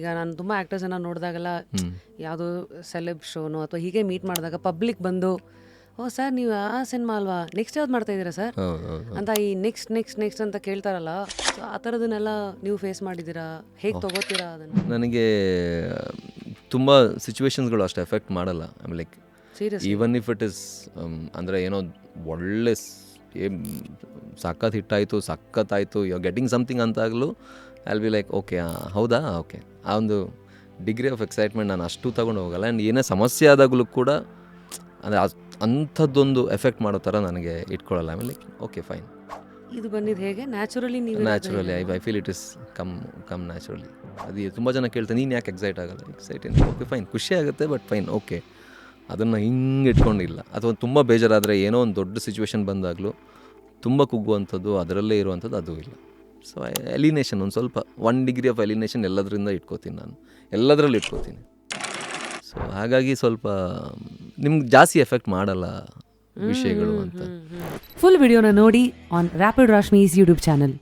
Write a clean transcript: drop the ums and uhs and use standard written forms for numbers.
ಈಗ ನಾನು ತುಂಬ ಆ್ಯಕ್ಟರ್ಸನ್ನು ನೋಡಿದಾಗೆಲ್ಲ ಯಾವುದೋ ಸೆಲೆಬ್ ಶೋನೋ ಅಥವಾ ಹೀಗೆ ಮೀಟ್ ಮಾಡಿದಾಗ ಪಬ್ಲಿಕ್ ಬಂದು ಓ ಸರ್ ನೀವು ಆ ಸಿನಿಮಾ ಅಲ್ವಾ ನೆಕ್ಸ್ಟ್ ಯಾವ್ದು ಮಾಡ್ತಾ ಇದ್ದೀರಾ ಸರ್ ಅಂತ ಈ ನೆಕ್ಸ್ಟ್ ಅಂತ ಕೇಳ್ತಾರಲ್ಲ, ಸೊ ಆ ಥರದನ್ನೆಲ್ಲ ನೀವು ಫೇಸ್ ಮಾಡಿದ್ದೀರಾ? ಹೇಗೆ ತಗೋತೀರಾ ಅದನ್ನು? ನನಗೆ ತುಂಬ ಸಿಚುವೇಶನ್ಸ್ಗಳು ಅಷ್ಟು ಎಫೆಕ್ಟ್ ಮಾಡಲ್ಲ. I like serious even if it is ಅಂದರೆ ಏನೋ ಒಳ್ಳೆ ಸಖತ್ ಹಿಟ್ಟಾಯಿತು, ಸಖತ್ತಾಯಿತು, ಯು ಗೆಟಿಂಗ್ ಸಮಥಿಂಗ್ ಅಂತಾಗಲೂ I will be like okay ಹೌದಾ ಓಕೆ. ಆ ಒಂದು ಡಿಗ್ರಿ ಆಫ್ ಎಕ್ಸೈಟ್ಮೆಂಟ್ ನಾನು ಅಷ್ಟು ತಗೊಂಡು ಹೋಗಲ್ಲ. ಆ್ಯಂಡ್ ಏನೇ ಸಮಸ್ಯೆ ಆದಾಗಲೂ ಕೂಡ ಅಂದರೆ ಅಂಥದ್ದೊಂದು ಎಫೆಕ್ಟ್ ಮಾಡೋ ಥರ ನನಗೆ ಇಟ್ಕೊಳ್ಳಲ್ಲ. ಆಮೇಲೆ ಲೈಕ್ ಓಕೆ ಫೈನ್, ಇದು ಬಂದಿದ್ದು ಹೇಗೆ ನ್ಯಾಚುರಲಿ ನೀವು naturally I feel it is come naturally. ಅದು ತುಂಬ ಜನ ಕೇಳ್ತಾರೆ ನೀನು ಯಾಕೆ ಎಕ್ಸೈಟ್ ಆಗಲ್ಲ? ಓಕೆ ಫೈನ್, ಖುಷಿ ಆಗುತ್ತೆ ಬಟ್ ಫೈನ್ ಓಕೆ. ಅದನ್ನು ಹಿಂಗೆ ಇಟ್ಕೊಂಡಿಲ್ಲ. ಅಥವಾ ತುಂಬ ಬೇಜಾರಾದರೆ ಏನೋ ಒಂದು ದೊಡ್ಡ ಸಿಚುವೇಶನ್ ಬಂದಾಗಲೂ ತುಂಬ ಕುಗ್ಗುವಂಥದ್ದು, ಅದರಲ್ಲೇ ಇರುವಂಥದ್ದು ಅದು ಇಲ್ಲ. ಸೊ ಎಲಿನೇಷನ್ ಒಂದು ಸ್ವಲ್ಪ 1 ಡಿಗ್ರಿ ಆಫ್ ಎಲಿನೇಷನ್ ಎಲ್ಲದರಿಂದ ಇಟ್ಕೋತೀನಿ, ನಾನು ಎಲ್ಲದರಲ್ಲೂ ಇಟ್ಕೋತೀನಿ. ಸೊ ಹಾಗಾಗಿ ಸ್ವಲ್ಪ ನಿಮ್ಗೆ ಜಾಸ್ತಿ ಎಫೆಕ್ಟ್ ಮಾಡಲ್ಲ ವಿಷಯಗಳು ಅಂತ. ಫುಲ್ ವಿಡಿಯೋನ ನೋಡಿ ಆನ್ ರ್ಯಾಪಿಡ್ ರಾಶ್ಮೀಸ್ ಯೂಟ್ಯೂಬ್ ಚಾನಲ್.